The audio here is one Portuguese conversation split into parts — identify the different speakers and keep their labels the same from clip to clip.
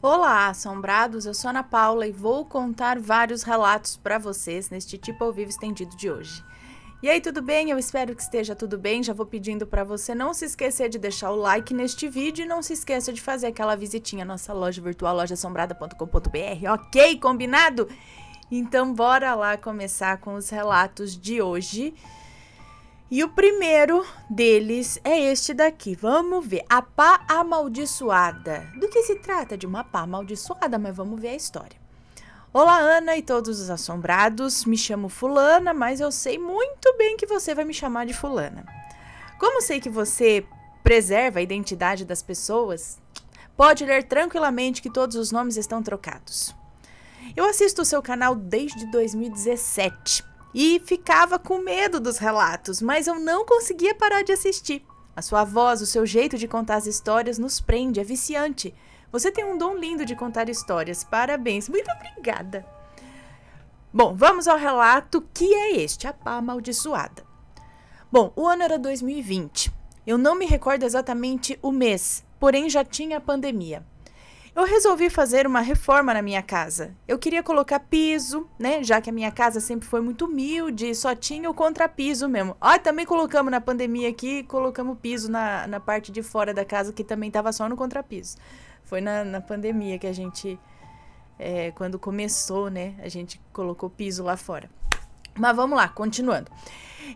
Speaker 1: Olá, assombrados! Eu sou Ana Paula e vou contar vários relatos para vocês neste tipo ao vivo estendido de hoje. E aí, tudo bem? Eu espero que esteja tudo bem. Já vou pedindo para você não se esquecer de deixar o like neste vídeo e não se esqueça de fazer aquela visitinha à nossa loja virtual, lojaassombrada.com.br, ok? Combinado? Então, bora lá começar com os relatos de hoje. E o primeiro deles é este daqui. Vamos ver. A pá amaldiçoada. Do que se trata de uma pá amaldiçoada? Mas vamos ver a história. Olá, Ana e todos os assombrados. Me chamo Fulana, mas eu sei muito bem que você vai me chamar de Fulana. Como sei que você preserva a identidade das pessoas, pode ler tranquilamente que todos os nomes estão trocados. Eu assisto o seu canal desde 2017. E ficava com medo dos relatos, mas eu não conseguia parar de assistir. A sua voz, o seu jeito de contar as histórias nos prende, é viciante. Você tem um dom lindo de contar histórias, parabéns, muito obrigada. Bom, vamos ao relato que é este, a pá amaldiçoada. Bom, o ano era 2020. Eu não me recordo exatamente o mês, porém já tinha a pandemia. Eu resolvi fazer uma reforma na minha casa. Eu queria colocar piso, né? Já que a minha casa sempre foi muito humilde, só tinha o contrapiso mesmo. Também colocamos na pandemia aqui, colocamos piso na parte de fora da casa, que também estava só no contrapiso. Foi na pandemia que a gente, quando começou, né? A gente colocou piso lá fora. Mas vamos lá, continuando.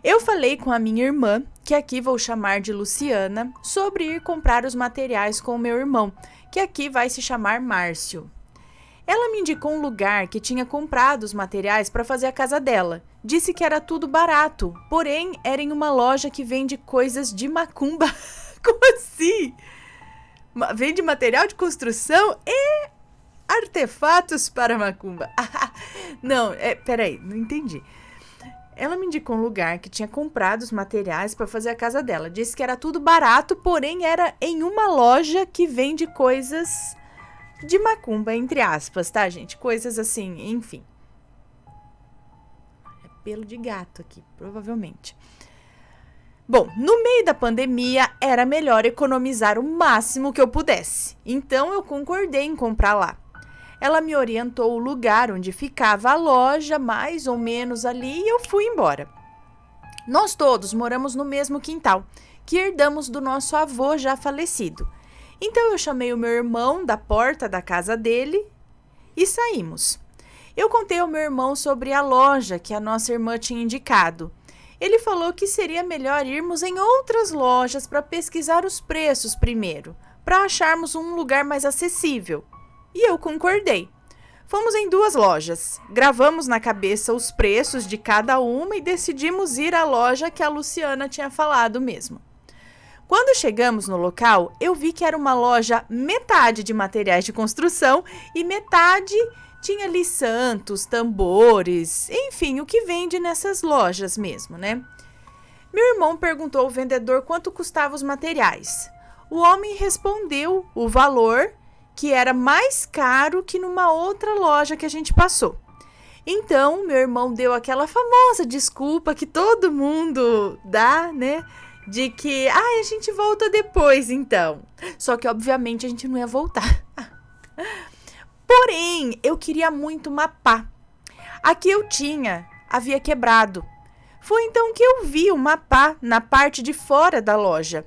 Speaker 1: Eu falei com a minha irmã, que aqui vou chamar de Luciana, sobre ir comprar os materiais com o meu irmão, que aqui vai se chamar Márcio. Ela me indicou um lugar que tinha comprado os materiais para fazer a casa dela. Disse que era tudo barato, porém era em uma loja que vende coisas de macumba. Como assim? Vende material de construção e artefatos para macumba. Não, peraí, não entendi. Ela me indicou um lugar que tinha comprado os materiais para fazer a casa dela. Disse que era tudo barato, porém era em uma loja que vende coisas de macumba, entre aspas, tá, gente? Coisas assim, enfim. É pelo de gato aqui, provavelmente. Bom, no meio da pandemia, era melhor economizar o máximo que eu pudesse. Então, eu concordei em comprar lá. Ela me orientou o lugar onde ficava a loja, mais ou menos ali, e eu fui embora. Nós todos moramos no mesmo quintal, que herdamos do nosso avô já falecido. Então eu chamei o meu irmão da porta da casa dele e saímos. Eu contei ao meu irmão sobre a loja que a nossa irmã tinha indicado. Ele falou que seria melhor irmos em outras lojas para pesquisar os preços primeiro, para acharmos um lugar mais acessível. E eu concordei. Fomos em 2 lojas, gravamos na cabeça os preços de cada uma e decidimos ir à loja que a Luciana tinha falado mesmo. Quando chegamos no local, eu vi que era uma loja metade de materiais de construção e metade tinha ali santos, tambores, enfim, o que vende nessas lojas mesmo, né? Meu irmão perguntou ao vendedor quanto custavam os materiais. O homem respondeu o valor, que era mais caro que numa outra loja que a gente passou. Então, meu irmão deu aquela famosa desculpa que todo mundo dá, né? De que, a gente volta depois, então. Só que, obviamente, a gente não ia voltar. Porém, eu queria muito uma pá. A que eu tinha havia quebrado. Foi então que eu vi uma pá na parte de fora da loja.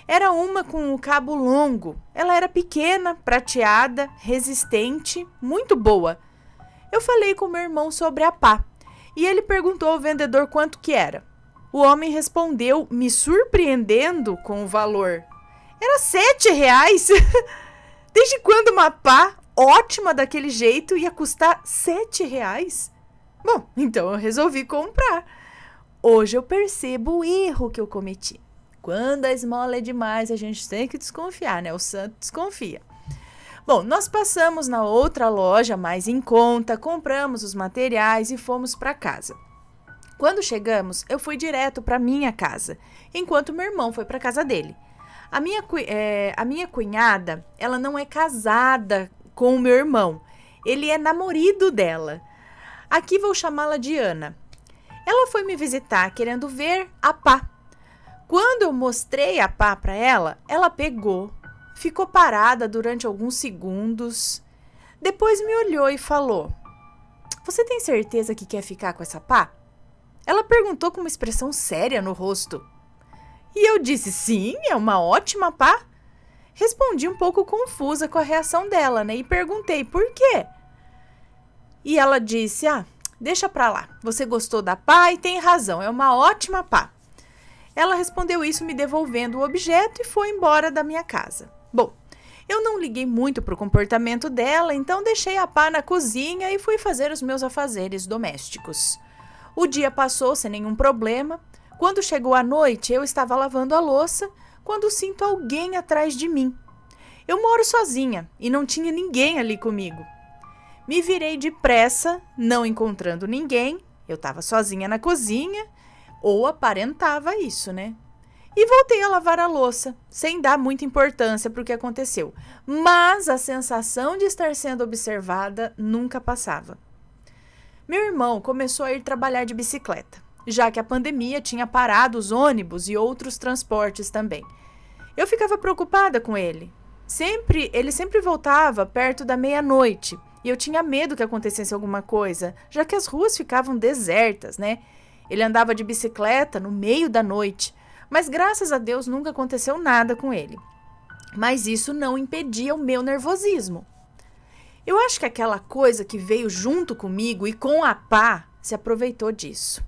Speaker 1: Era uma com o cabo longo. Ela era pequena, prateada, resistente, muito boa. Eu falei com meu irmão sobre a pá e ele perguntou ao vendedor quanto que era. O homem respondeu, me surpreendendo com o valor. Era R$7. Desde quando uma pá ótima daquele jeito ia custar R$7? Bom, então eu resolvi comprar. Hoje eu percebo o erro que eu cometi. Quando a esmola é demais, a gente tem que desconfiar, né? O santo desconfia. Bom, nós passamos na outra loja mais em conta, compramos os materiais e fomos para casa. Quando chegamos, eu fui direto para minha casa, enquanto meu irmão foi para casa dele. A minha cunhada, ela não é casada com o meu irmão. Ele é namorado dela. Aqui vou chamá-la de Ana. Ela foi me visitar querendo ver a pá. Quando eu mostrei a pá para ela, ela pegou, ficou parada durante alguns segundos, depois me olhou e falou: "Você tem certeza que quer ficar com essa pá?" Ela perguntou com uma expressão séria no rosto. E eu disse: "Sim, é uma ótima pá." Respondi um pouco confusa com a reação dela, né? E perguntei: "Por quê?" E ela disse: "Deixa pra lá. Você gostou da pá e tem razão, é uma ótima pá." Ela respondeu isso me devolvendo o objeto e foi embora da minha casa. Bom, eu não liguei muito pro comportamento dela, então deixei a pá na cozinha e fui fazer os meus afazeres domésticos. O dia passou sem nenhum problema. Quando chegou a noite, eu estava lavando a louça quando sinto alguém atrás de mim. Eu moro sozinha e não tinha ninguém ali comigo. Me virei depressa, não encontrando ninguém. Eu estava sozinha na cozinha, ou aparentava isso, né? E voltei a lavar a louça, sem dar muita importância para o que aconteceu. Mas a sensação de estar sendo observada nunca passava. Meu irmão começou a ir trabalhar de bicicleta, já que a pandemia tinha parado os ônibus e outros transportes também. Eu ficava preocupada com ele. Ele sempre voltava perto da meia-noite e eu tinha medo que acontecesse alguma coisa, já que as ruas ficavam desertas, né? Ele andava de bicicleta no meio da noite, mas graças a Deus nunca aconteceu nada com ele. Mas isso não impedia o meu nervosismo. Eu acho que aquela coisa que veio junto comigo e com a pá se aproveitou disso.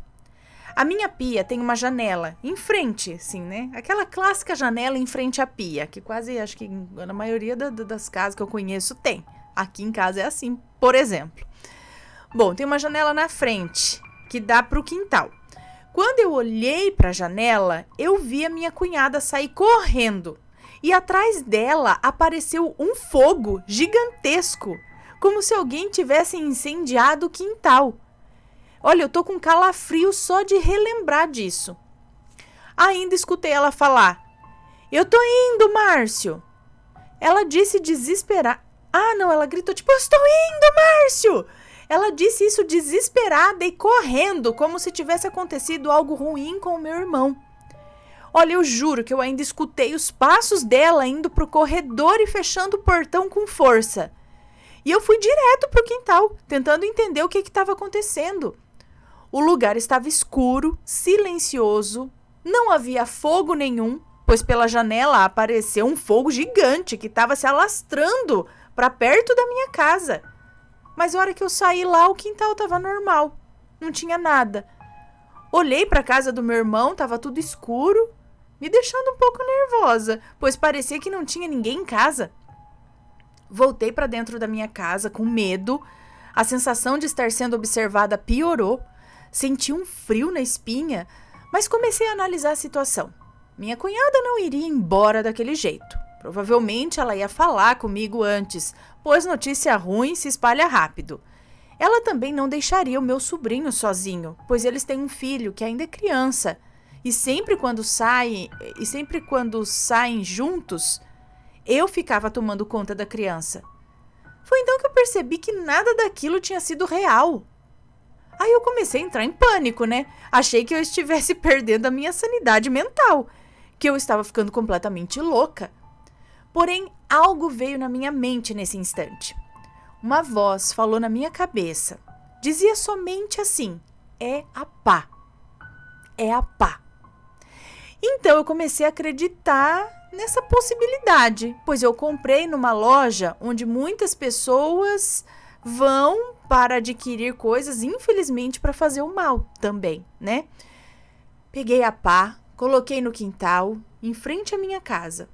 Speaker 1: A minha pia tem uma janela em frente, assim, né? Aquela clássica janela em frente à pia, que quase, acho que na maioria das casas que eu conheço tem. Aqui em casa é assim, por exemplo. Bom, tem uma janela na frente, que dá para o quintal. Quando eu olhei para a janela, eu vi a minha cunhada sair correndo. E atrás dela apareceu um fogo gigantesco, como se alguém tivesse incendiado o quintal. Olha, eu tô com calafrio só de relembrar disso. Ainda escutei ela falar: "Eu tô indo, Márcio." Ela disse desesperada. Não, ela gritou tipo: "Eu estou indo, Márcio." Ela disse isso desesperada e correndo, como se tivesse acontecido algo ruim com o meu irmão. Olha, eu juro que eu ainda escutei os passos dela indo pro corredor e fechando o portão com força. E eu fui direto pro quintal, tentando entender o que estava acontecendo. O lugar estava escuro, silencioso, não havia fogo nenhum, pois pela janela apareceu um fogo gigante que estava se alastrando para perto da minha casa. Mas a hora que eu saí lá, o quintal estava normal, não tinha nada. Olhei para a casa do meu irmão, estava tudo escuro, me deixando um pouco nervosa, pois parecia que não tinha ninguém em casa. Voltei para dentro da minha casa com medo, a sensação de estar sendo observada piorou, senti um frio na espinha, mas comecei a analisar a situação. Minha cunhada não iria embora daquele jeito. Provavelmente ela ia falar comigo antes, pois notícia ruim se espalha rápido. Ela também não deixaria o meu sobrinho sozinho, pois eles têm um filho que ainda é criança. E sempre quando saem juntos, eu ficava tomando conta da criança. Foi então que eu percebi que nada daquilo tinha sido real. Aí eu comecei a entrar em pânico, né? Achei que eu estivesse perdendo a minha sanidade mental, que eu estava ficando completamente louca. Porém, algo veio na minha mente nesse instante. Uma voz falou na minha cabeça. Dizia somente assim: "É a pá. É a pá." Então eu comecei a acreditar nessa possibilidade, pois eu comprei numa loja onde muitas pessoas vão para adquirir coisas, infelizmente, para fazer o mal também, né? Peguei a pá, coloquei no quintal, em frente à minha casa.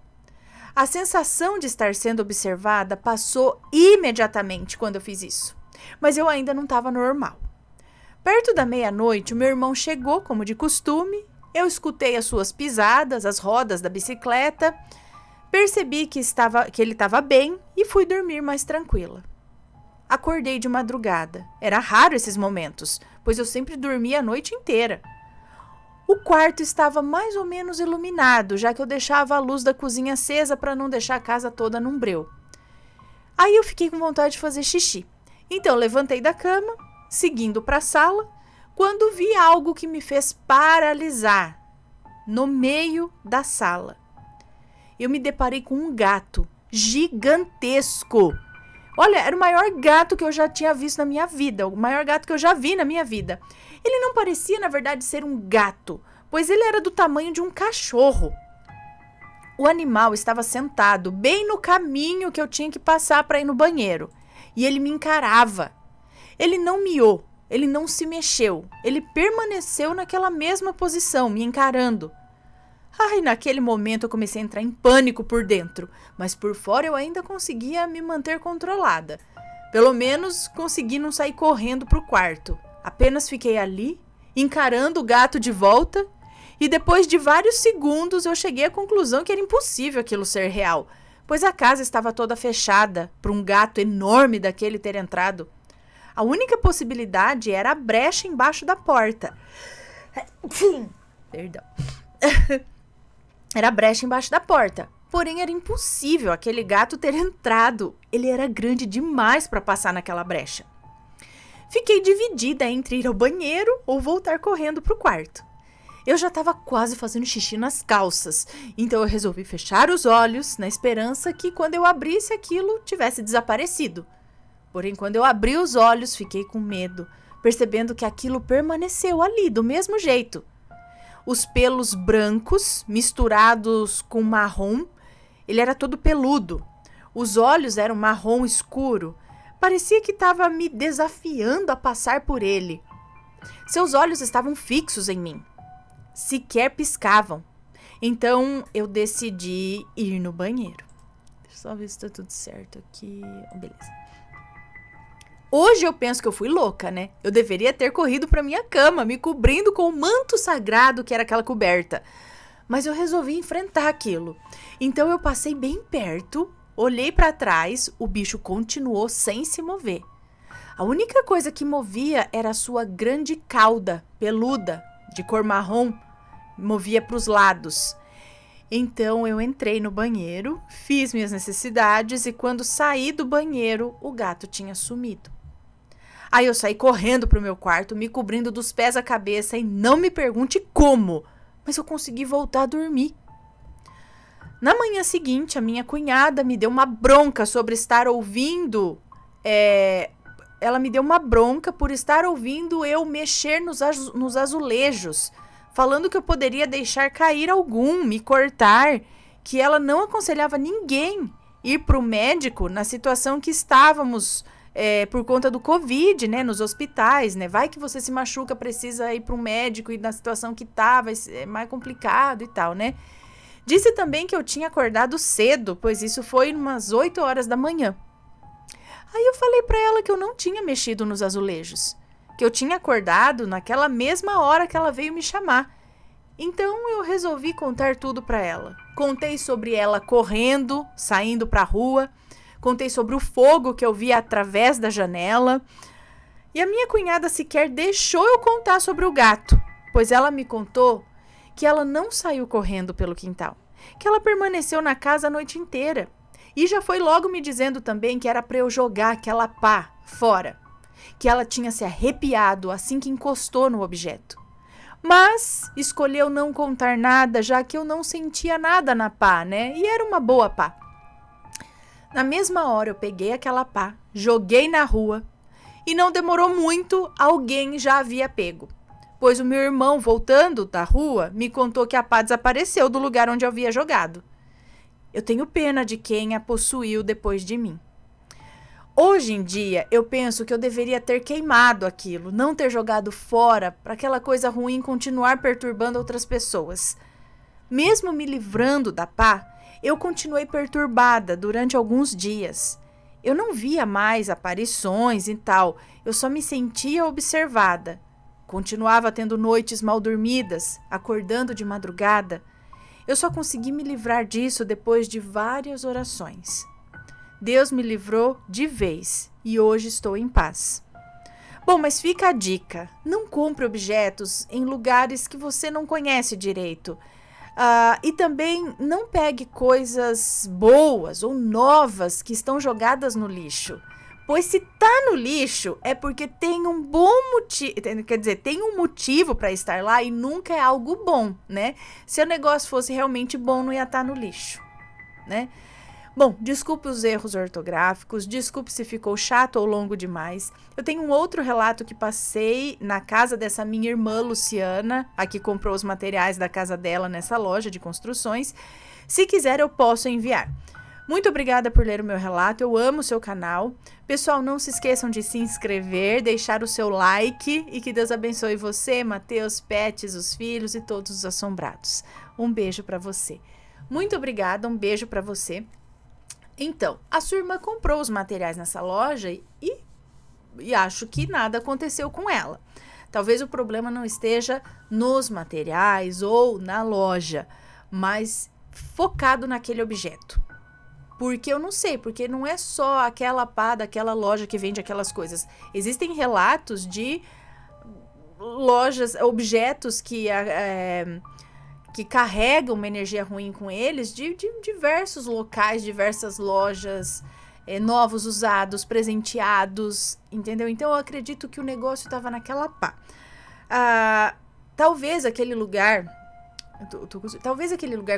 Speaker 1: A sensação de estar sendo observada passou imediatamente quando eu fiz isso, mas eu ainda não estava normal. Perto da meia-noite, o meu irmão chegou, como de costume. Eu escutei as suas pisadas, as rodas da bicicleta, percebi que ele estava bem e fui dormir mais tranquila. Acordei de madrugada. Era raro esses momentos, pois eu sempre dormia a noite inteira. O quarto estava mais ou menos iluminado, já que eu deixava a luz da cozinha acesa para não deixar a casa toda num breu. Aí eu fiquei com vontade de fazer xixi. Então levantei da cama, seguindo para a sala, quando vi algo que me fez paralisar no meio da sala. eu me deparei com um gato gigantesco. Olha, era o maior gato que eu já tinha visto na minha vida, o maior gato que eu já vi na minha vida. Ele não parecia, na verdade, ser um gato, pois ele era do tamanho de um cachorro. O animal estava sentado bem no caminho que eu tinha que passar para ir no banheiro, e ele me encarava. Ele não miou, ele não se mexeu, ele permaneceu naquela mesma posição, me encarando. Ai, naquele momento eu comecei a entrar em pânico por dentro, mas por fora eu ainda conseguia me manter controlada. Pelo menos consegui não sair correndo para o quarto. Apenas fiquei ali, encarando o gato de volta, e depois de vários segundos eu cheguei à conclusão que era impossível aquilo ser real, pois a casa estava toda fechada para um gato enorme daquele ter entrado. A única possibilidade era a brecha embaixo da porta. Perdão. Era a brecha embaixo da porta. Porém, era impossível aquele gato ter entrado. Ele era grande demais para passar naquela brecha. Fiquei dividida entre ir ao banheiro ou voltar correndo para o quarto. Eu já estava quase fazendo xixi nas calças, então eu resolvi fechar os olhos na esperança que quando eu abrisse aquilo tivesse desaparecido. Porém, quando eu abri os olhos, fiquei com medo, percebendo que aquilo permaneceu ali do mesmo jeito. Os pelos brancos, misturados com marrom, ele era todo peludo. Os olhos eram marrom escuro. Parecia que estava me desafiando a passar por ele. Seus olhos estavam fixos em mim. Sequer piscavam. Então, eu decidi ir no banheiro. Deixa eu só ver se está tudo certo aqui. Beleza. Hoje eu penso que eu fui louca, né? Eu deveria ter corrido para minha cama, me cobrindo com o manto sagrado que era aquela coberta. Mas eu resolvi enfrentar aquilo. Então eu passei bem perto, olhei para trás, o bicho continuou sem se mover. A única coisa que movia era a sua grande cauda, peluda, de cor marrom, movia para os lados. Então eu entrei no banheiro, fiz minhas necessidades e quando saí do banheiro, o gato tinha sumido. Aí eu saí correndo pro meu quarto, me cobrindo dos pés à cabeça e não me pergunte como, mas eu consegui voltar a dormir. Na manhã seguinte, a minha cunhada me deu uma bronca sobre estar ouvindo... Ela me deu uma bronca por estar ouvindo eu mexer nos azulejos, falando que eu poderia deixar cair algum, me cortar, que ela não aconselhava ninguém ir pro médico na situação que estávamos... por conta do Covid, né, nos hospitais, né, vai que você se machuca, precisa ir para um médico e na situação que tá, é mais complicado e tal, né. Disse também que eu tinha acordado cedo, pois isso foi umas 8 horas da manhã. Aí eu falei para ela que eu não tinha mexido nos azulejos, que eu tinha acordado naquela mesma hora que ela veio me chamar. Então eu resolvi contar tudo para ela. Contei sobre ela correndo, saindo para a rua, contei sobre o fogo que eu via através da janela. E a minha cunhada sequer deixou eu contar sobre o gato, pois ela me contou que ela não saiu correndo pelo quintal, que ela permaneceu na casa a noite inteira. E já foi logo me dizendo também que era para eu jogar aquela pá fora, que ela tinha se arrepiado assim que encostou no objeto. Mas escolheu não contar nada, já que eu não sentia nada na pá, né? E era uma boa pá. Na mesma hora eu peguei aquela pá, joguei na rua e não demorou muito, alguém já havia pego. Pois o meu irmão, voltando da rua, me contou que a pá desapareceu do lugar onde eu havia jogado. Eu tenho pena de quem a possuiu depois de mim. Hoje em dia, eu penso que eu deveria ter queimado aquilo, não ter jogado fora para aquela coisa ruim continuar perturbando outras pessoas. Mesmo me livrando da pá, eu continuei perturbada durante alguns dias. Eu não via mais aparições e tal, eu só me sentia observada. Continuava tendo noites mal dormidas, acordando de madrugada. Eu só consegui me livrar disso depois de várias orações. Deus me livrou de vez e hoje estou em paz. Bom, mas fica a dica, não compre objetos em lugares que você não conhece direito. E também não pegue coisas boas ou novas que estão jogadas no lixo. Pois se tá no lixo é porque tem um bom motivo, quer dizer, tem um motivo para estar lá e nunca é algo bom, né? Se o negócio fosse realmente bom, não ia estar no lixo. né? Bom, desculpe os erros ortográficos, desculpe se ficou chato ou longo demais. Eu tenho um outro relato que passei na casa dessa minha irmã Luciana, a que comprou os materiais da casa dela nessa loja de construções. Se quiser, eu posso enviar. Muito obrigada por ler o meu relato, eu amo o seu canal. Pessoal, não se esqueçam de se inscrever, deixar o seu like e que Deus abençoe você, Mateus, Pets, os filhos e todos os assombrados. Um beijo para você. Muito obrigada, um beijo para você. Então, a sua irmã comprou os materiais nessa loja e acho que nada aconteceu com ela. Talvez o problema não esteja nos materiais ou na loja, mas focado naquele objeto. Porque eu não sei, porque não é só aquela pá daquela loja que vende aquelas coisas. Existem relatos de lojas, objetos que carregam uma energia ruim com eles de diversos locais, diversas lojas, novos, usados, presenteados, entendeu? Então eu acredito que o negócio estava naquela pá. Talvez aquele lugar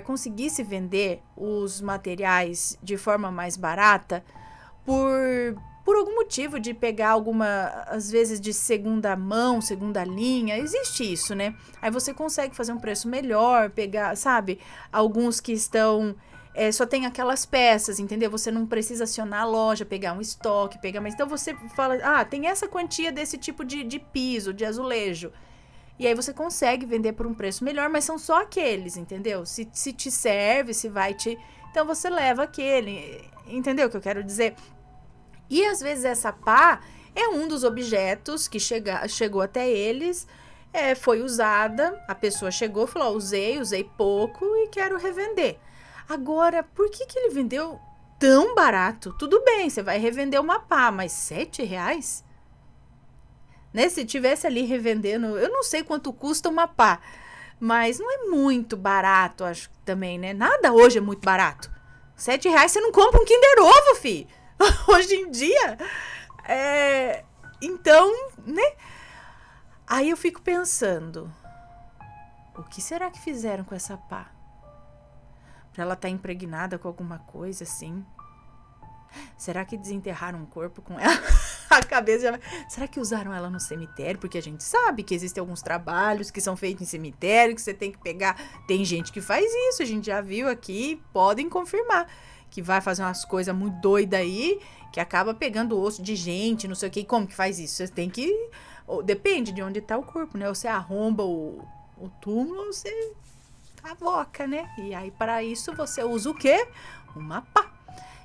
Speaker 1: conseguisse vender os materiais de forma mais barata por algum motivo de pegar às vezes de segunda mão, segunda linha, existe isso, né? Aí você consegue fazer um preço melhor, pegar, sabe? Alguns que estão, só tem aquelas peças, entendeu? Você não precisa acionar a loja, pegar um estoque, mas então você fala, tem essa quantia desse tipo de piso, de azulejo. E aí você consegue vender por um preço melhor, mas são só aqueles, entendeu? Se te serve, se vai te... Então você leva aquele, entendeu o que eu quero dizer? E às vezes essa pá é um dos objetos que chegou até eles, foi usada, a pessoa chegou e falou, usei pouco e quero revender. Agora, por que ele vendeu tão barato? Tudo bem, você vai revender uma pá, mas R$7? Né? Se tivesse ali revendendo, eu não sei quanto custa uma pá, mas não é muito barato, acho também, né? Nada hoje é muito barato. R$7 você não compra um Kinder Ovo, fi. Hoje em dia. Então, né? Aí eu fico pensando, o que será que fizeram com essa pá? Pra ela estar impregnada com alguma coisa assim? Será que desenterraram um corpo com ela? A cabeça já... Será que usaram ela no cemitério? Porque a gente sabe que existem alguns trabalhos que são feitos em cemitério, que você tem que pegar... Tem gente que faz isso, a gente já viu aqui, podem confirmar. Que vai fazer umas coisas muito doidas aí, que acaba pegando o osso de gente, não sei o que. Como que faz isso? Você tem que... Depende de onde tá o corpo, né? Ou você arromba o túmulo, ou você cavoca, né? E aí, para isso, você usa o quê? Uma pá.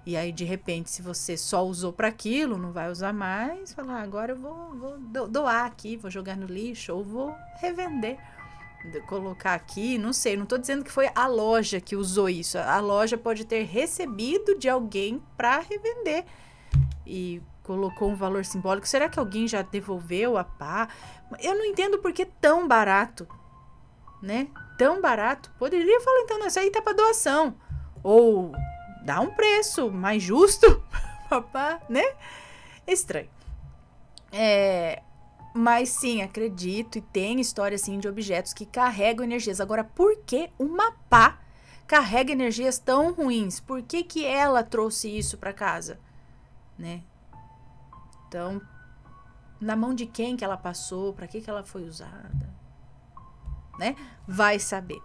Speaker 1: E aí, de repente, se você só usou para aquilo, não vai usar mais, falar, agora eu vou doar aqui, vou jogar no lixo, ou vou revender. Colocar aqui, não sei, não tô dizendo que foi a loja que usou isso. A loja pode ter recebido de alguém para revender e colocou um valor simbólico. Será que alguém já devolveu a pá? Eu não entendo por que tão barato, né? Tão barato. Poderia falar, então, não, isso aí tá para doação. Ou dá um preço mais justo, papá, né? Estranho. Mas sim, acredito e tem história assim de objetos que carregam energias. Agora, por que uma pá carrega energias tão ruins? Por que ela trouxe isso para casa? Né? Então, na mão de quem que ela passou? Para que ela foi usada? Né? Vai saber.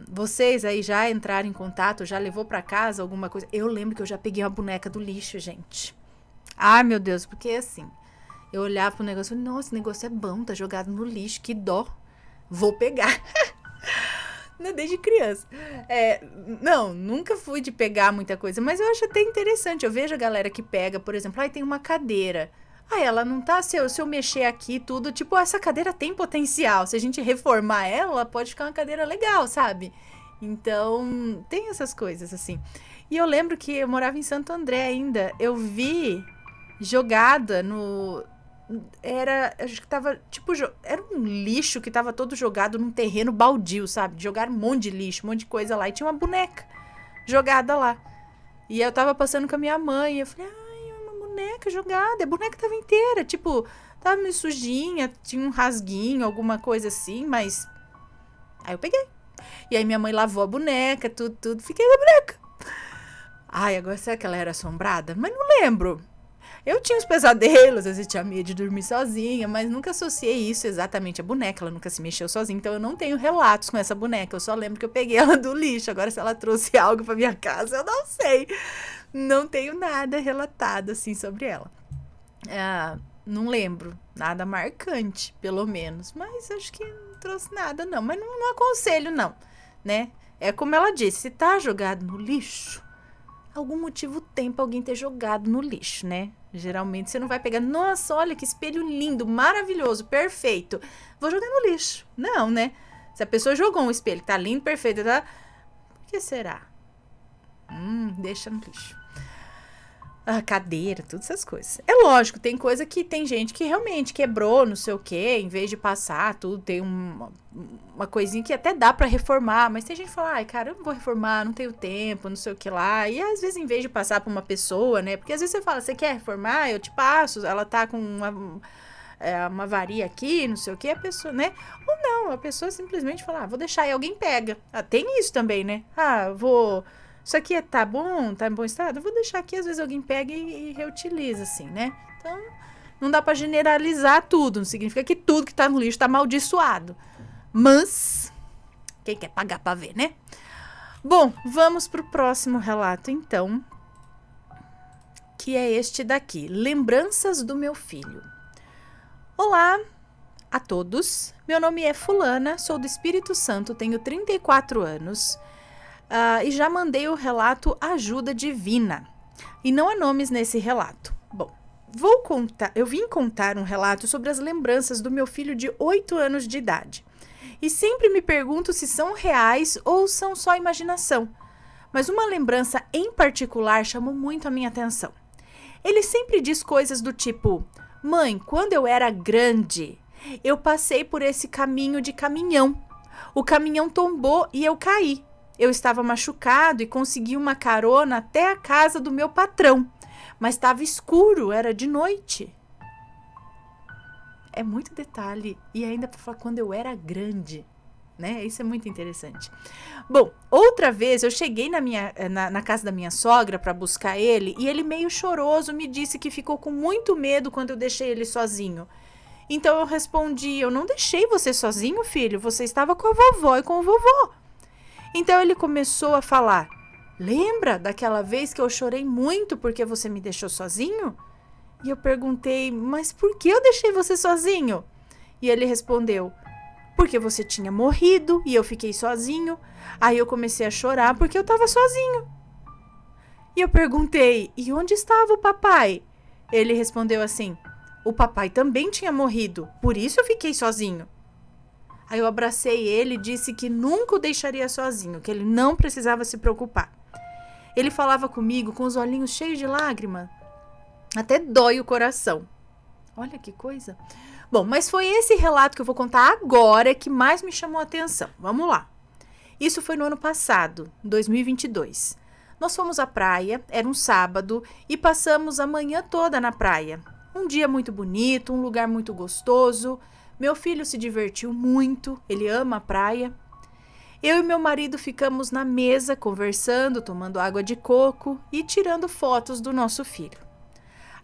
Speaker 1: Vocês aí já entraram em contato, já levou para casa alguma coisa? Eu lembro que eu já peguei uma boneca do lixo, gente. Ai, meu Deus, porque assim... Eu olhava pro negócio e falei, nossa, esse negócio é bom, tá jogado no lixo, que dó. Vou pegar. Desde criança. Não, nunca fui de pegar muita coisa, mas eu acho até interessante. Eu vejo a galera que pega, por exemplo, tem uma cadeira. Ela não tá, se eu mexer aqui tudo, tipo, essa cadeira tem potencial. Se a gente reformar ela pode ficar uma cadeira legal, sabe? Então, tem essas coisas, assim. E eu lembro que eu morava em Santo André ainda. Eu vi jogada no... acho que tava, tipo, era um lixo que tava todo jogado num terreno baldio, sabe? Jogaram um monte de lixo, um monte de coisa lá. E tinha uma boneca jogada lá. E eu tava passando com a minha mãe e eu falei, uma boneca jogada. A boneca tava inteira, tipo, tava meio sujinha, tinha um rasguinho, alguma coisa assim, mas... Aí eu peguei. E aí minha mãe lavou a boneca, tudo. Fiquei na boneca. Ai, agora será que ela era assombrada? Mas não lembro. Eu tinha os pesadelos, às vezes tinha medo de dormir sozinha, mas nunca associei isso exatamente à boneca. Ela nunca se mexeu sozinha, então eu não tenho relatos com essa boneca. Eu só lembro que eu peguei ela do lixo. Agora, se ela trouxe algo pra minha casa, eu não sei. Não tenho nada relatado, assim, sobre ela. Não lembro. Nada marcante, pelo menos. Mas acho que não trouxe nada, não. Mas não aconselho, não, né? É como ela disse, se tá jogado no lixo, algum motivo tem pra alguém ter jogado no lixo, né? Geralmente você não vai pegar, nossa, olha que espelho lindo, maravilhoso, perfeito, vou jogar no lixo. Não, né? Se a pessoa jogou um espelho que tá lindo, perfeito, tá? Por que será? Deixa no lixo. A cadeira, todas essas coisas. É lógico, tem coisa que tem gente que realmente quebrou, não sei o quê, em vez de passar tudo, tem uma coisinha que até dá pra reformar, mas tem gente que fala, ai, cara, eu não vou reformar, não tenho tempo, não sei o que lá, e às vezes em vez de passar pra uma pessoa, né, porque às vezes você fala, você quer reformar? Eu te passo, ela tá com uma varia aqui, não sei o que, a pessoa, né, ou não, a pessoa simplesmente fala, vou deixar, e alguém pega. Tem isso também, né, isso aqui tá bom? Tá em bom estado? Eu vou deixar aqui, às vezes alguém pega e reutiliza, assim, né? Então, não dá pra generalizar tudo. Não significa que tudo que tá no lixo tá amaldiçoado. Mas, quem quer pagar pra ver, né? Bom, vamos pro próximo relato, então. Que é este daqui. Lembranças do meu filho. Olá a todos. Meu nome é Fulana, sou do Espírito Santo, tenho 34 anos. E já mandei o relato Ajuda Divina. E não há nomes nesse relato. Bom, eu vim contar um relato sobre as lembranças do meu filho de 8 anos de idade. E sempre me pergunto se são reais ou são só imaginação. Mas uma lembrança em particular chamou muito a minha atenção. Ele sempre diz coisas do tipo: mãe, quando eu era grande, eu passei por esse caminho de caminhão. O caminhão tombou e eu caí. Eu estava machucado e consegui uma carona até a casa do meu patrão. Mas estava escuro, era de noite. É muito detalhe. E ainda para falar quando eu era grande, né? Isso é muito interessante. Bom, outra vez eu cheguei na casa da minha sogra para buscar ele e ele meio choroso me disse que ficou com muito medo quando eu deixei ele sozinho. Então eu respondi: eu não deixei você sozinho, filho. Você estava com a vovó e com o vovô. Então ele começou a falar: lembra daquela vez que eu chorei muito porque você me deixou sozinho? E eu perguntei: mas por que eu deixei você sozinho? E ele respondeu: porque você tinha morrido e eu fiquei sozinho. Aí eu comecei a chorar porque eu estava sozinho. E eu perguntei: e onde estava o papai? Ele respondeu assim: o papai também tinha morrido, por isso eu fiquei sozinho. Aí eu abracei ele e disse que nunca o deixaria sozinho, que ele não precisava se preocupar. Ele falava comigo com os olhinhos cheios de lágrima. Até dói o coração. Olha que coisa. Bom, mas foi esse relato que eu vou contar agora que mais me chamou a atenção. Vamos lá. Isso foi no ano passado, 2022. Nós fomos à praia, era um sábado, e passamos a manhã toda na praia. Um dia muito bonito, um lugar muito gostoso. Meu filho se divertiu muito, ele ama a praia. Eu e meu marido ficamos na mesa conversando, tomando água de coco e tirando fotos do nosso filho.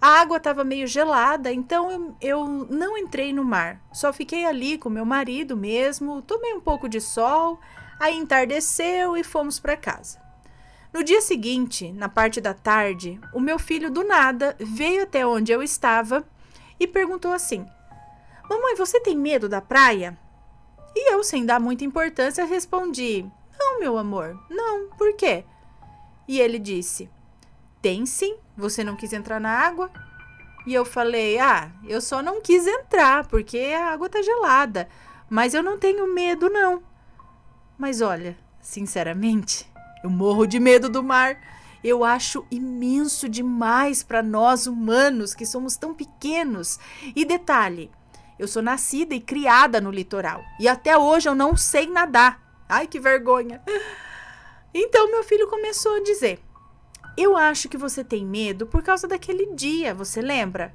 Speaker 1: A água estava meio gelada, então eu não entrei no mar. Só fiquei ali com meu marido mesmo, tomei um pouco de sol, aí entardeceu e fomos para casa. No dia seguinte, na parte da tarde, o meu filho do nada veio até onde eu estava e perguntou assim: mamãe, você tem medo da praia? E eu, sem dar muita importância, respondi: não, meu amor, não, por quê? E ele disse: tem sim, você não quis entrar na água? E eu falei: eu só não quis entrar, porque a água tá gelada, mas eu não tenho medo, não. Mas olha, sinceramente, eu morro de medo do mar. Eu acho imenso demais para nós humanos, que somos tão pequenos. E detalhe, eu sou nascida e criada no litoral. E até hoje eu não sei nadar. Ai, que vergonha. Então, meu filho começou a dizer: eu acho que você tem medo por causa daquele dia, você lembra?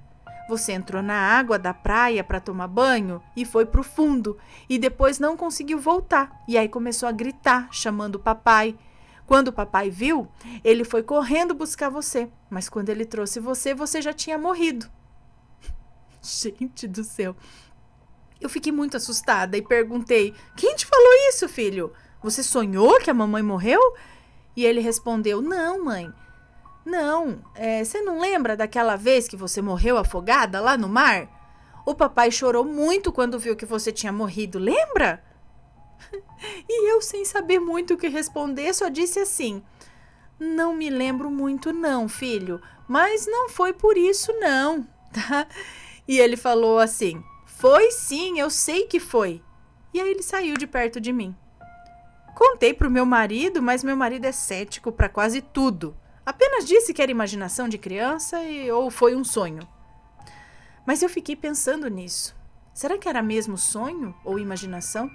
Speaker 1: Você entrou na água da praia para tomar banho e foi pro fundo e depois não conseguiu voltar. E aí começou a gritar, chamando o papai. Quando o papai viu, ele foi correndo buscar você. Mas quando ele trouxe você, você já tinha morrido. Gente do céu. Eu fiquei muito assustada e perguntei: quem te falou isso, filho? Você sonhou que a mamãe morreu? E ele respondeu: não, mãe. Não, você não lembra daquela vez que você morreu afogada lá no mar? O papai chorou muito quando viu que você tinha morrido, lembra? E eu, sem saber muito o que responder, só disse assim: não me lembro muito não, filho, mas não foi por isso não, tá? E ele falou assim: foi sim, eu sei que foi. E aí ele saiu de perto de mim. Contei pro meu marido, mas meu marido é cético para quase tudo. Apenas disse que era imaginação de criança ou foi um sonho. Mas eu fiquei pensando nisso. Será que era mesmo sonho ou imaginação?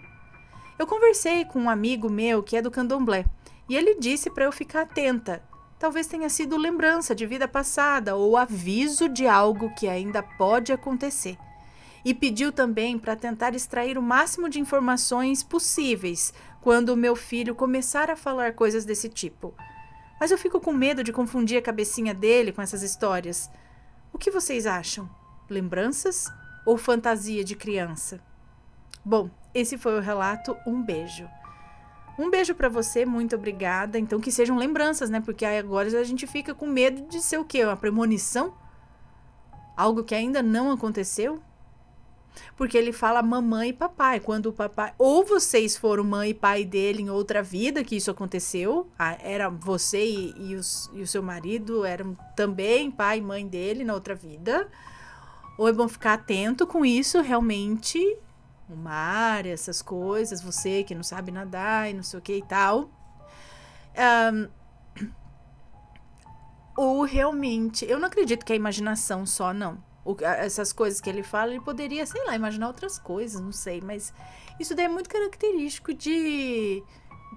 Speaker 1: Eu conversei com um amigo meu que é do candomblé e ele disse para eu ficar atenta. Talvez tenha sido lembrança de vida passada ou aviso de algo que ainda pode acontecer. E pediu também para tentar extrair o máximo de informações possíveis quando o meu filho começar a falar coisas desse tipo. Mas eu fico com medo de confundir a cabecinha dele com essas histórias. O que vocês acham? Lembranças ou fantasia de criança? Bom, esse foi o relato. Um beijo. Um beijo pra você, muito obrigada. Então que sejam lembranças, né? Porque aí agora a gente fica com medo de ser o quê? Uma premonição? Algo que ainda não aconteceu? Porque ele fala mamãe e papai. Quando o papai... Ou vocês foram mãe e pai dele em outra vida que isso aconteceu. Era você e o seu marido eram também pai e mãe dele na outra vida. Ou é bom ficar atento com isso, realmente. O mar, essas coisas. Você que não sabe nadar e não sei o que e tal. Ou realmente... Eu não acredito que é imaginação só, não. Essas coisas que ele fala, ele poderia, sei lá, imaginar outras coisas, não sei, mas isso daí é muito característico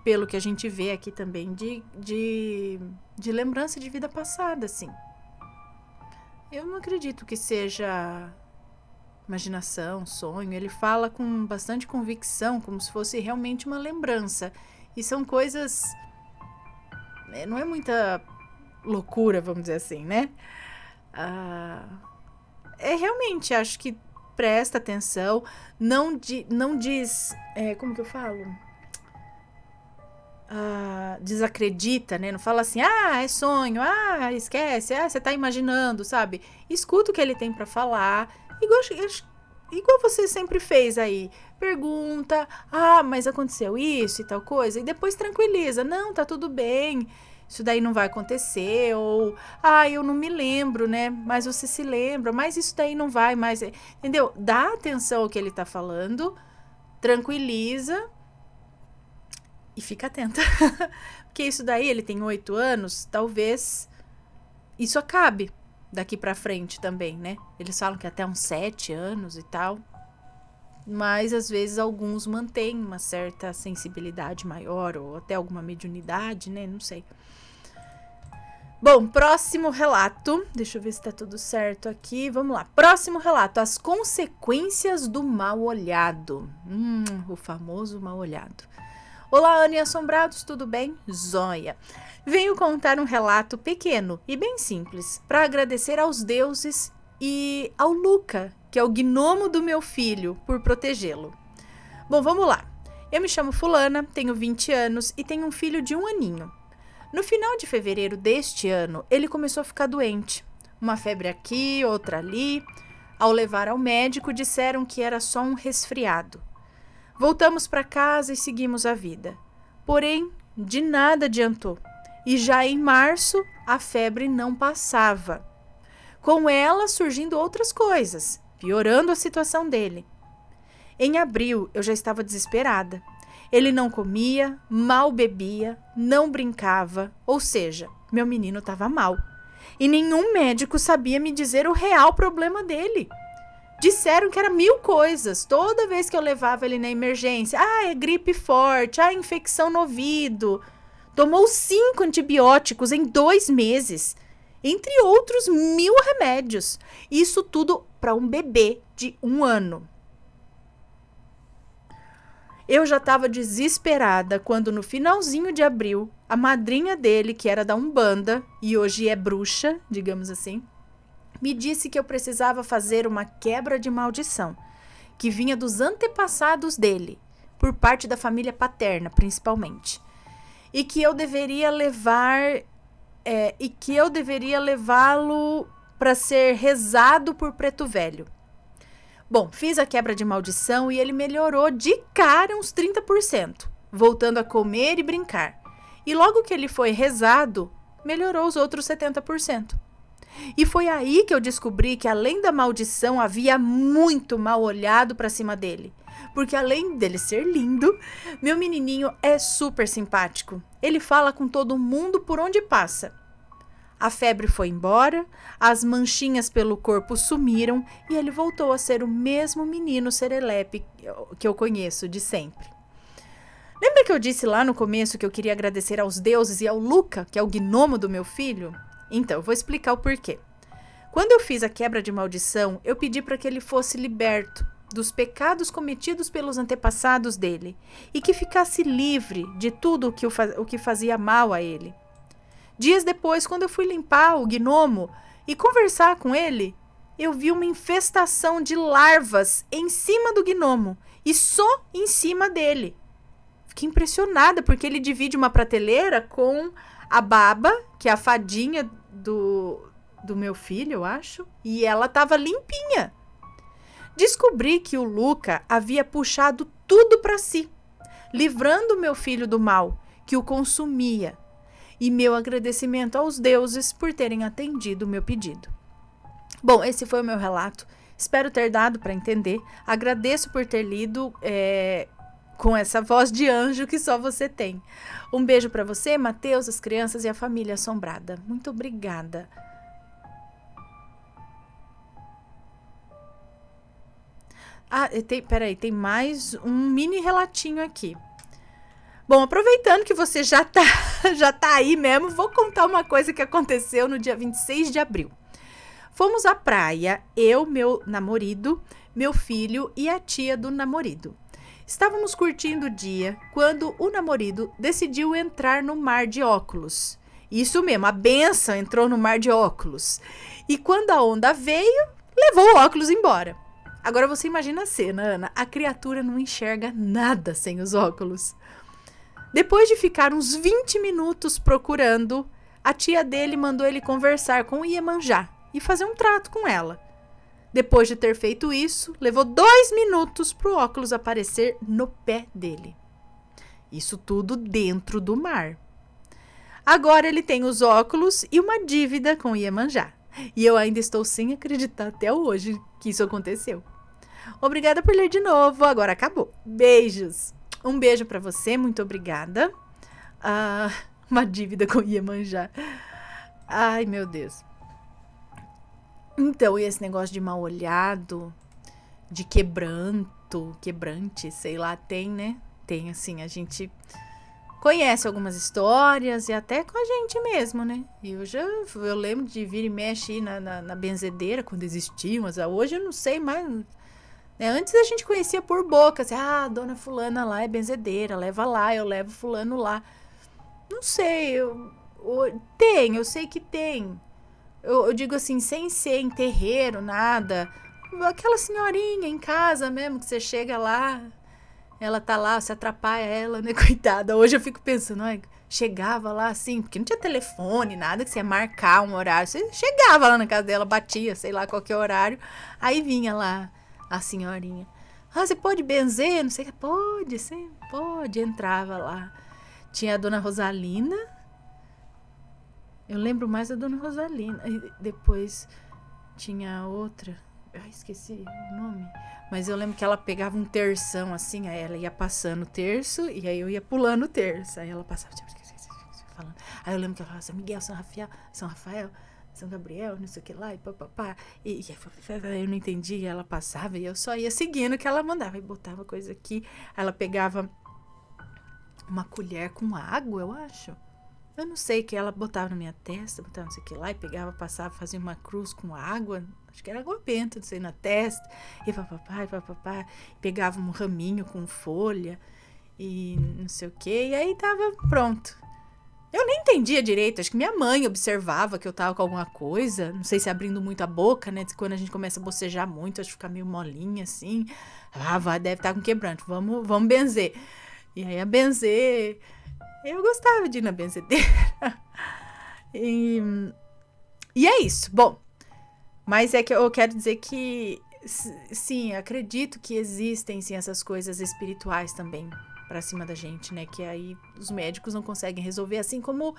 Speaker 1: pelo que a gente vê aqui também, de lembrança de vida passada, assim. Eu não acredito que seja imaginação, sonho, ele fala com bastante convicção, como se fosse realmente uma lembrança, e são coisas, não é muita loucura, vamos dizer assim, né? Realmente, acho que presta atenção, não diz, como que eu falo? Desacredita, né? Não fala assim, é sonho, esquece, você tá imaginando, sabe? Escuta o que ele tem pra falar, igual você sempre fez aí. Pergunta, mas aconteceu isso e tal coisa, e depois tranquiliza, não, tá tudo bem. Isso daí não vai acontecer, ou, eu não me lembro, né? Mas você se lembra, mas isso daí não vai mais, entendeu? Dá atenção ao que ele tá falando, tranquiliza e fica atenta. Porque isso daí, ele tem 8 anos, talvez isso acabe daqui pra frente também, né? Eles falam que até uns 7 anos e tal, mas às vezes alguns mantêm uma certa sensibilidade maior, ou até alguma mediunidade, né? Não sei. Bom, próximo relato. Deixa eu ver se tá tudo certo aqui. Vamos lá. Próximo relato. As consequências do mal-olhado. O famoso mal-olhado. Olá, Ana e Assombrados, tudo bem? Zóia. Venho contar um relato pequeno e bem simples para agradecer aos deuses e ao Luca, que é o gnomo do meu filho, por protegê-lo. Bom, vamos lá. Eu me chamo Fulana, tenho 20 anos e tenho um filho de 1 aninho. No final de fevereiro deste ano, ele começou a ficar doente. Uma febre aqui, outra ali. Ao levar ao médico, disseram que era só um resfriado. Voltamos para casa e seguimos a vida. Porém, de nada adiantou. E já em março, a febre não passava. Com ela surgindo outras coisas, piorando a situação dele. Em abril, eu já estava desesperada. Ele não comia, mal bebia, não brincava, ou seja, meu menino estava mal. E nenhum médico sabia me dizer o real problema dele. Disseram que era 1000 coisas, toda vez que eu levava ele na emergência. É gripe forte, infecção no ouvido. Tomou 5 antibióticos em 2 meses. entre outros 1000 remédios. Isso tudo para um bebê de 1 ano. Eu já estava desesperada quando no finalzinho de abril, a madrinha dele, que era da Umbanda e hoje é bruxa, digamos assim, me disse que eu precisava fazer uma quebra de maldição, que vinha dos antepassados dele, por parte da família paterna, principalmente. E que eu deveria levá-lo para ser rezado por Preto Velho. Bom, fiz a quebra de maldição e ele melhorou de cara uns 30%, voltando a comer e brincar. E logo que ele foi rezado, melhorou os outros 70%. E foi aí que eu descobri que além da maldição havia muito mal olhado para cima dele. Porque além dele ser lindo, meu menininho é super simpático. Ele fala com todo mundo por onde passa. A febre foi embora, as manchinhas pelo corpo sumiram e ele voltou a ser o mesmo menino serelepe que eu conheço de sempre. Lembra que eu disse lá no começo que eu queria agradecer aos deuses e ao Luca, que é o gnomo do meu filho? Então, eu vou explicar o porquê. Quando eu fiz a quebra de maldição, eu pedi para que ele fosse liberto dos pecados cometidos pelos antepassados dele e que ficasse livre de tudo o que fazia mal a ele. Dias depois, quando eu fui limpar o gnomo e conversar com ele, eu vi uma infestação de larvas em cima do gnomo e só em cima dele. Fiquei impressionada porque ele divide uma prateleira com a Baba, que é a fadinha do meu filho, eu acho, e ela estava limpinha. Descobri que o Luca havia puxado tudo para si, livrando meu filho do mal, que o consumia. E meu agradecimento aos deuses por terem atendido o meu pedido. Bom, esse foi o meu relato. Espero ter dado para entender. Agradeço por ter lido com essa voz de anjo que só você tem. Um beijo para você, Mateus, as crianças e a família assombrada. Muito obrigada. Tem mais um mini relatinho aqui. Bom, aproveitando que você já tá aí mesmo, vou contar uma coisa que aconteceu no dia 26 de abril. Fomos à praia, eu, meu namorado, meu filho e a tia do namorado. Estávamos curtindo o dia quando o namorado decidiu entrar no mar de óculos. Isso mesmo, a benção entrou no mar de óculos. E quando a onda veio, levou o óculos embora. Agora você imagina a cena, Ana. A criatura não enxerga nada sem os óculos. Depois de ficar uns 20 minutos procurando, a tia dele mandou ele conversar com Iemanjá e fazer um trato com ela. Depois de ter feito isso, levou 2 minutos para o óculos aparecer no pé dele. Isso tudo dentro do mar. Agora ele tem os óculos e uma dívida com Iemanjá. E eu ainda estou sem acreditar até hoje que isso aconteceu. Obrigada por ler de novo. Agora acabou. Beijos. Um beijo pra você. Muito obrigada. Uma dívida com Iemanjá. Ai, meu Deus. Então, e esse negócio de mal olhado, de quebrante, sei lá, tem, né? Tem, assim, a gente conhece algumas histórias e até com a gente mesmo, né? Eu lembro de vir e mexe aí na benzedeira, quando existia, mas hoje eu não sei mais. Né? Antes a gente conhecia por boca, assim, dona fulana lá é benzedeira, leva lá, eu levo fulano lá. Não sei, eu sei que tem. Eu digo assim, sem ser em terreiro, nada. Aquela senhorinha em casa mesmo, que você chega lá, ela tá lá, você atrapalha ela, né, coitada. Hoje eu fico pensando, chegava lá assim, porque não tinha telefone, nada, que você ia marcar um horário. Você chegava lá na casa dela, batia, sei lá, qualquer horário. Aí vinha lá a senhorinha. Você pode benzer? Não sei o que. Pode, sim, pode. Entrava lá. Tinha a dona Rosalina. Eu lembro mais da dona Rosalina. E depois tinha outra. Esqueci o nome. Mas eu lembro que ela pegava um terção assim, aí ela ia passando o terço e aí eu ia pulando o terço. Aí ela passava falando. Aí eu lembro que ela falava São Miguel, São Rafael, São Gabriel, não sei o que lá, e papapá. E eu não entendia, ela passava e eu só ia seguindo o que ela mandava. E botava coisa aqui. Aí ela pegava uma colher com água, eu acho. Eu não sei, que ela botava na minha testa, botava não sei o que lá, e pegava, passava, fazia uma cruz com água, acho que era água benta, não sei, na testa, e papapá, pegava um raminho com folha, e não sei o que, e aí tava pronto. Eu nem entendia direito, acho que minha mãe observava que eu tava com alguma coisa, não sei se abrindo muito a boca, né, quando a gente começa a bocejar muito, acho que fica meio molinha assim, deve estar com quebrante, vamos benzer. E aí a benzer, eu gostava de ir na benzedeira. E é isso, bom, mas é que eu quero dizer que, sim, acredito que existem, sim, essas coisas espirituais também, pra cima da gente, né, que aí os médicos não conseguem resolver, assim como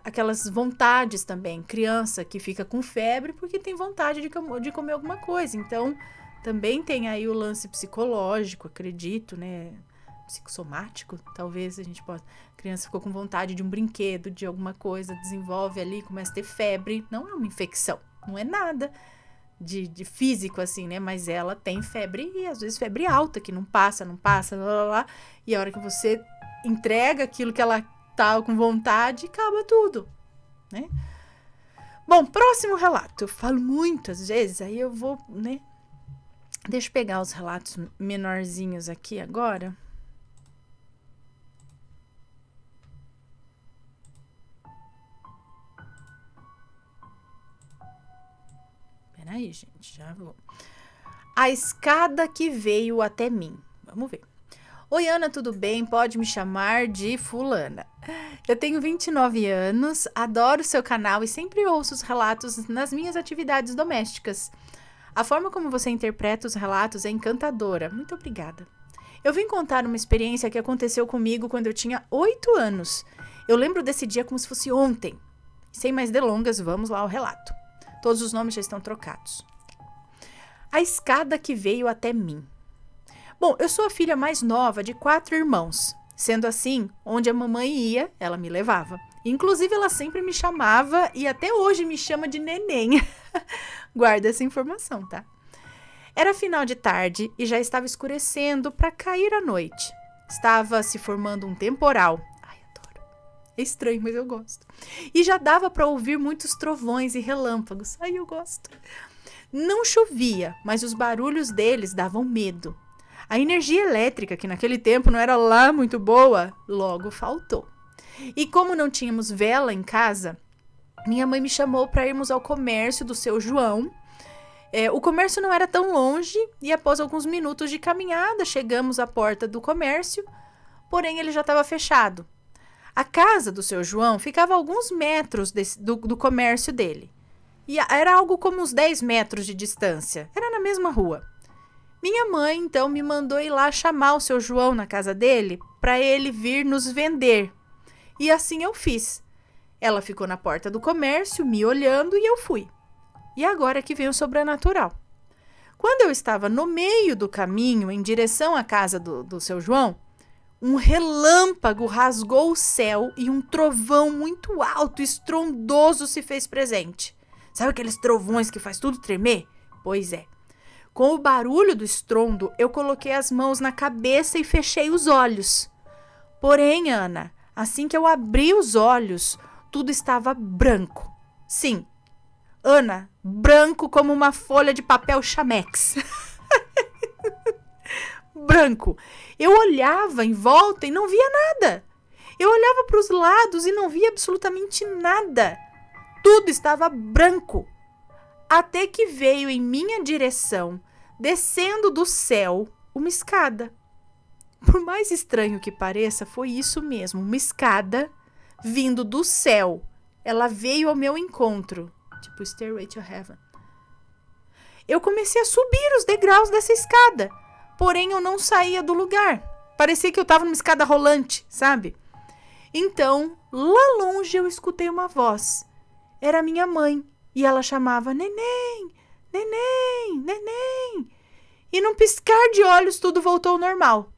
Speaker 1: aquelas vontades também, criança que fica com febre porque tem vontade de comer alguma coisa, então também tem aí o lance psicológico, acredito, né, psicossomático, talvez a gente possa, a criança ficou com vontade de um brinquedo, de alguma coisa, desenvolve ali, começa a ter febre, não é uma infecção, não é nada de físico, assim, né? Mas ela tem febre, e às vezes febre alta, que não passa, lá, e a hora que você entrega aquilo que ela tá com vontade, acaba tudo, né? Bom, próximo relato. Eu falo muitas vezes, aí eu vou, né? Deixa eu pegar os relatos menorzinhos aqui agora. Peraí, gente, já vou. A escada que veio até mim. Vamos ver. Oi, Ana, tudo bem? Pode me chamar de fulana. Eu tenho 29 anos, adoro seu canal e sempre ouço os relatos nas minhas atividades domésticas. A forma como você interpreta os relatos é encantadora. Muito obrigada. Eu vim contar uma experiência que aconteceu comigo quando eu tinha 8 anos. Eu lembro desse dia como se fosse ontem. Sem mais delongas, vamos lá ao relato. Todos os nomes já estão trocados. A escada que veio até mim. Bom, eu sou a filha mais nova de 4 irmãos. Sendo assim, onde a mamãe ia, ela me levava. Inclusive, ela sempre me chamava e até hoje me chama de neném. Guarda essa informação, tá? Era final de tarde e já estava escurecendo para cair a noite. Estava se formando um temporal. Ai, adoro. É estranho, mas eu gosto. E já dava para ouvir muitos trovões e relâmpagos. Ai, eu gosto. Não chovia, mas os barulhos deles davam medo. A energia elétrica, que naquele tempo não era lá muito boa, logo faltou. E como não tínhamos vela em casa, minha mãe me chamou para irmos ao comércio do seu João. O comércio não era tão longe e após alguns minutos de caminhada chegamos à porta do comércio, porém ele já estava fechado. A casa do seu João ficava a alguns metros do comércio dele. E era algo como uns 10 metros de distância. Era na mesma rua. Minha mãe, então, me mandou ir lá chamar o seu João na casa dele para ele vir nos vender. E assim eu fiz. Ela ficou na porta do comércio, me olhando, e eu fui. E agora que vem o sobrenatural. Quando eu estava no meio do caminho, em direção à casa do seu João, um relâmpago rasgou o céu e um trovão muito alto, estrondoso, se fez presente. Sabe aqueles trovões que faz tudo tremer? Pois é. Com o barulho do estrondo, eu coloquei as mãos na cabeça e fechei os olhos. Porém, Ana, assim que eu abri os olhos, tudo estava branco. Sim, Ana, branco como uma folha de papel chamex. Branco. Eu olhava em volta e não via nada. Eu olhava para os lados e não via absolutamente nada. Tudo estava branco. Até que veio em minha direção, descendo do céu, uma escada. Por mais estranho que pareça, foi isso mesmo, uma escada vindo do céu. Ela veio ao meu encontro, tipo Stairway to Heaven. Eu comecei a subir os degraus dessa escada, porém eu não saía do lugar. Parecia que eu estava numa escada rolante, sabe? Então, lá longe eu escutei uma voz. Era minha mãe. E ela chamava, neném, neném, neném. E num piscar de olhos tudo voltou ao normal.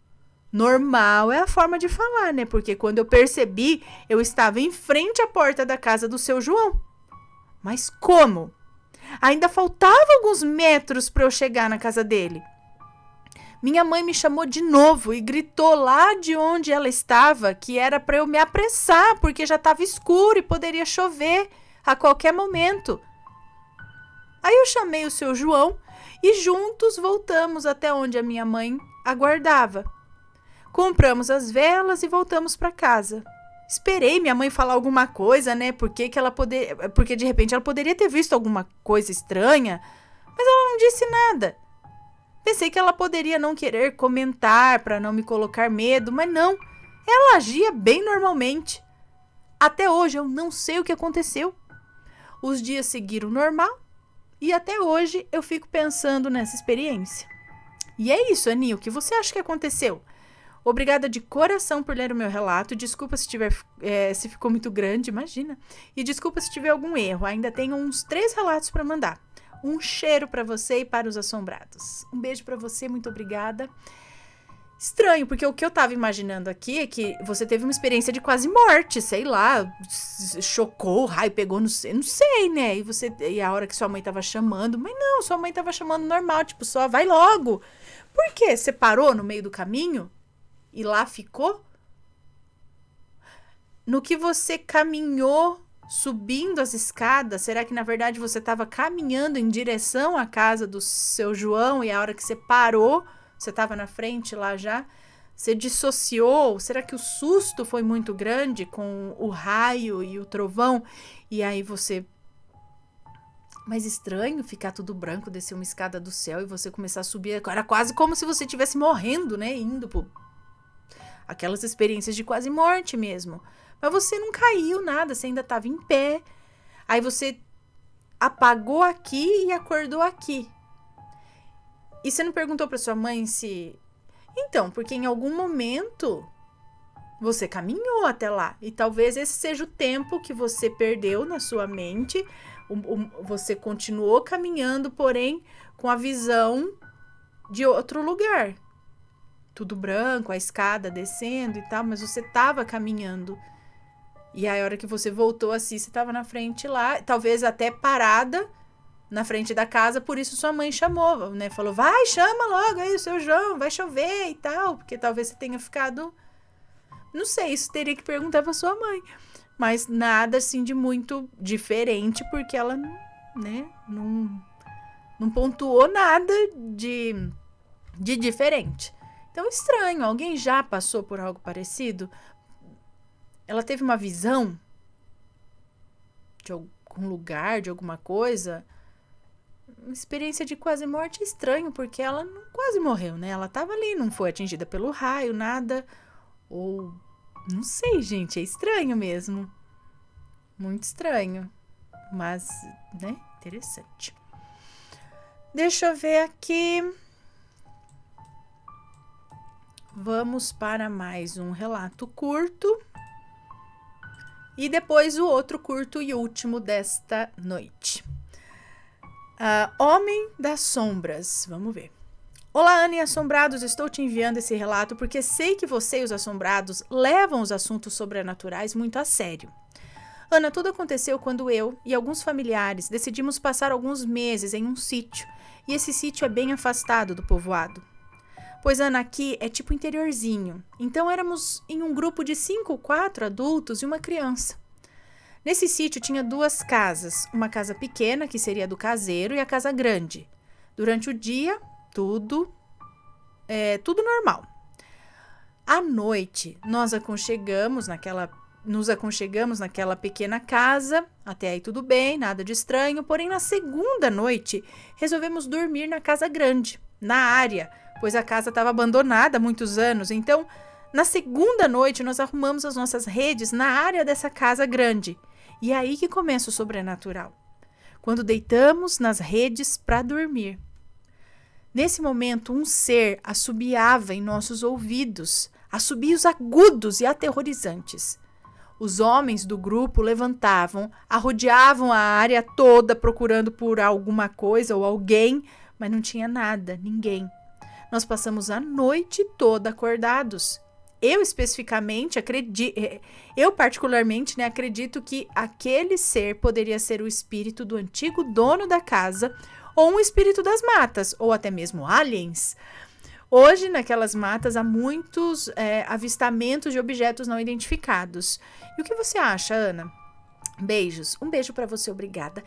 Speaker 1: Normal é a forma de falar, né? Porque quando eu percebi, eu estava em frente à porta da casa do seu João. Mas como? Ainda faltavam alguns metros para eu chegar na casa dele. Minha mãe me chamou de novo e gritou lá de onde ela estava que era para eu me apressar, porque já estava escuro e poderia chover a qualquer momento. Aí eu chamei o seu João e juntos voltamos até onde a minha mãe aguardava. Compramos as velas e voltamos para casa. Esperei minha mãe falar alguma coisa, né? Porque de repente ela poderia ter visto alguma coisa estranha, mas ela não disse nada. Pensei que ela poderia não querer comentar para não me colocar medo, mas não. Ela agia bem normalmente. Até hoje eu não sei o que aconteceu. Os dias seguiram normal e até hoje eu fico pensando nessa experiência. E é isso, Aninha, o que você acha que aconteceu? Obrigada de coração por ler o meu relato. Desculpa se ficou muito grande, imagina. E desculpa se tiver algum erro. Ainda tenho uns 3 relatos para mandar. Um cheiro para você e para os assombrados. Um beijo para você, muito obrigada. Estranho, porque o que eu tava imaginando aqui é que você teve uma experiência de quase morte, sei lá, chocou, o raio pegou no não sei, né? E a hora que sua mãe tava chamando, mas não, sua mãe tava chamando normal, tipo, só vai logo. Por quê? Você parou no meio do caminho e lá ficou? No que você caminhou subindo as escadas, será que na verdade você estava caminhando em direção à casa do seu João e a hora que você parou, você estava na frente lá já, você dissociou? Será que o susto foi muito grande com o raio e o trovão? E aí você... Mas estranho ficar tudo branco, descer uma escada do céu e você começar a subir. Era quase como se você estivesse morrendo, né? Indo por aquelas experiências de quase morte mesmo. Mas você não caiu nada, você ainda estava em pé. Aí você apagou aqui e acordou aqui. E você não perguntou para sua mãe se... Então, porque em algum momento você caminhou até lá. E talvez esse seja o tempo que você perdeu na sua mente. Você continuou caminhando, porém com a visão de outro lugar. Tudo branco, a escada descendo e tal, mas você estava caminhando. E aí, a hora que você voltou assim, você estava na frente lá, talvez até parada na frente da casa, por isso sua mãe chamou, né? Falou, vai, chama logo aí o seu João, vai chover e tal, porque talvez você tenha ficado... Não sei, isso teria que perguntar pra sua mãe. Mas nada, assim, de muito diferente, porque ela, né, não pontuou nada de diferente. Então, estranho, alguém já passou por algo parecido? Ela teve uma visão de algum lugar, de alguma coisa. Uma experiência de quase morte é estranho, porque ela não quase morreu, né? Ela tava ali, não foi atingida pelo raio, nada. Ou, não sei, gente, é estranho mesmo. Muito estranho. Mas, né, interessante. Deixa eu ver aqui. Vamos para mais um relato curto. E depois o outro curto e último desta noite. Homem das Sombras. Vamos ver. Olá, Ana e Assombrados. Estou te enviando esse relato porque sei que você e os assombrados levam os assuntos sobrenaturais muito a sério. Ana, tudo aconteceu quando eu e alguns familiares decidimos passar alguns meses em um sítio. E esse sítio é bem afastado do povoado. Pois, Ana, aqui é tipo interiorzinho. Então, éramos em um grupo de 4 adultos e uma criança. Nesse sítio tinha 2 casas. Uma casa pequena, que seria do caseiro, e a casa grande. Durante o dia, tudo normal. À noite, nos aconchegamos naquela pequena casa. Até aí tudo bem, nada de estranho. Porém, na segunda noite, resolvemos dormir na casa grande, na área, pois a casa estava abandonada há muitos anos. Então, na segunda noite, nós arrumamos as nossas redes na área dessa casa grande. E é aí que começa o sobrenatural. Quando deitamos nas redes para dormir. Nesse momento, um ser assobiava em nossos ouvidos, assobios agudos e aterrorizantes. Os homens do grupo levantavam, arrodeavam a área toda procurando por alguma coisa ou alguém, mas não tinha nada, ninguém. Nós passamos a noite toda acordados. Eu particularmente, né, acredito que aquele ser poderia ser o espírito do antigo dono da casa, ou um espírito das matas, ou até mesmo aliens. Hoje, naquelas matas, há muitos avistamentos de objetos não identificados. E o que você acha, Ana? Beijos. Um beijo para você, obrigada.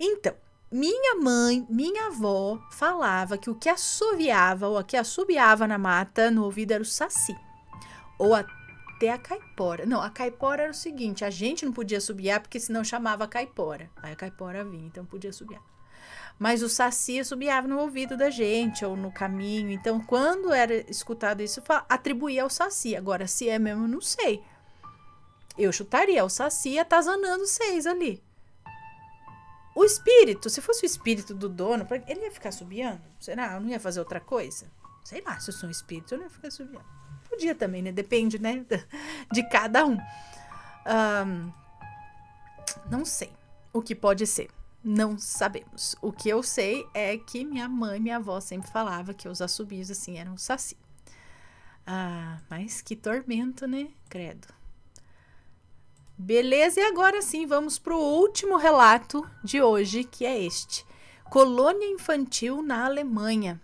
Speaker 1: Então, minha mãe, minha avó falava que o que assoviava ou que assobiava na mata no ouvido era o saci. Ou até a caipora. Não, a caipora era o seguinte, a gente não podia assobiar porque senão chamava caipora. Aí a caipora vinha, então podia assobiar. Mas o saci assobiava no ouvido da gente ou no caminho. Então, quando era escutado isso, atribuía ao saci. Agora, se é mesmo, eu não sei. Eu chutaria, o saci atazanando vocês ali. O espírito, se fosse o espírito do dono, ele ia ficar assobiando? Será? Eu não ia fazer outra coisa? Sei lá, se eu sou um espírito, eu não ia ficar assobiando. Podia também, né? Depende, né? De cada um. Não sei o que pode ser. Não sabemos. O que eu sei é que minha mãe e minha avó sempre falava que os assobios, assim, eram saci. Mas que tormento, né? Credo. Beleza, e agora sim, vamos para o último relato de hoje, que é este. Colônia infantil na Alemanha.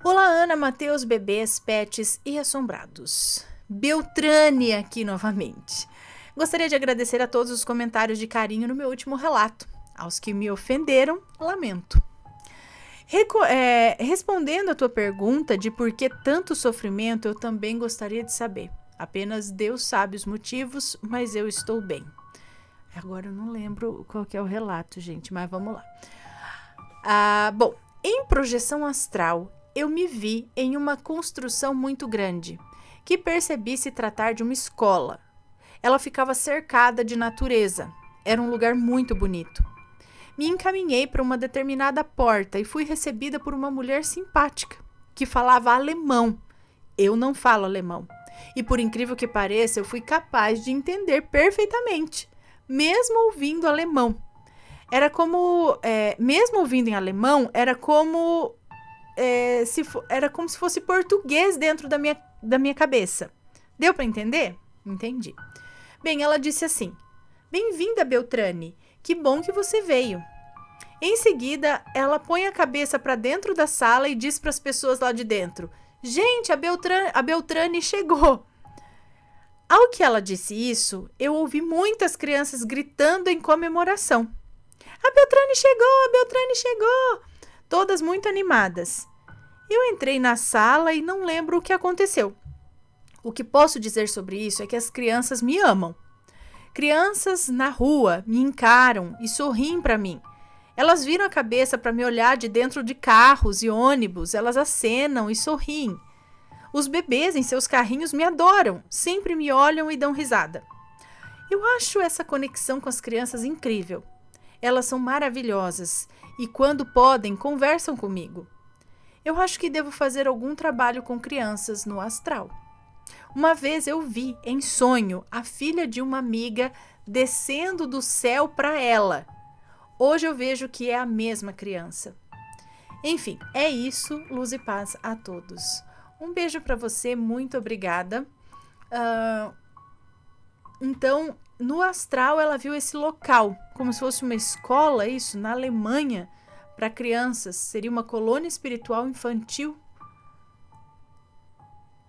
Speaker 1: Olá, Ana, Matheus, bebês, pets e assombrados. Beltrane aqui novamente. Gostaria de agradecer a todos os comentários de carinho no meu último relato. Aos que me ofenderam, lamento. Respondendo a tua pergunta de por que tanto sofrimento, eu também gostaria de saber. Apenas Deus sabe os motivos, mas eu estou bem. Agora eu não lembro qual que é o relato, gente, mas vamos lá. Bom, em projeção astral, eu me vi em uma construção muito grande, que percebi se tratar de uma escola. Ela ficava cercada de natureza. Era um lugar muito bonito. Me encaminhei para uma determinada porta e fui recebida por uma mulher simpática, que falava alemão. Eu não falo alemão. E por incrível que pareça, eu fui capaz de entender perfeitamente, mesmo ouvindo alemão. Era como, mesmo ouvindo em alemão, era como se fosse português dentro da minha cabeça. Deu para entender? Entendi. Bem, ela disse assim: bem-vinda, Beltrane, que bom que você veio. Em seguida, ela põe a cabeça para dentro da sala e diz para as pessoas lá de dentro: gente, a Beltrane chegou. Ao que ela disse isso, eu ouvi muitas crianças gritando em comemoração. A Beltrane chegou, a Beltrane chegou! Todas muito animadas. Eu entrei na sala e não lembro o que aconteceu. O que posso dizer sobre isso é que as crianças me amam. Crianças na rua me encaram e sorriem para mim. Elas viram a cabeça para me olhar de dentro de carros e ônibus, elas acenam e sorriem. Os bebês em seus carrinhos me adoram, sempre me olham e dão risada. Eu acho essa conexão com as crianças incrível. Elas são maravilhosas e, quando podem, conversam comigo. Eu acho que devo fazer algum trabalho com crianças no astral. Uma vez eu vi, em sonho, a filha de uma amiga descendo do céu para ela. Hoje eu vejo que é a mesma criança. Enfim, é isso. Luz e paz a todos. Um beijo para você, muito obrigada. Então, no astral ela viu esse local, como se fosse uma escola, isso, na Alemanha, para crianças. Seria uma colônia espiritual infantil.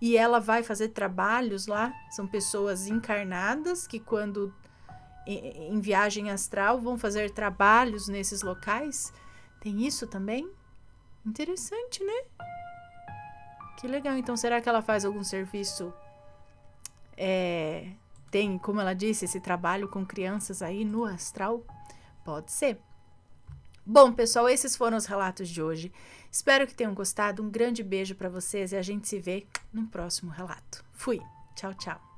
Speaker 1: E ela vai fazer trabalhos lá. São pessoas encarnadas que, quando em viagem astral, vão fazer trabalhos nesses locais. Tem isso também? Interessante, né? Que legal. Então, será que ela faz algum serviço? Tem, como ela disse, esse trabalho com crianças aí no astral? Pode ser. Bom, pessoal, esses foram os relatos de hoje. Espero que tenham gostado. Um grande beijo para vocês e a gente se vê no próximo relato. Fui. Tchau, tchau.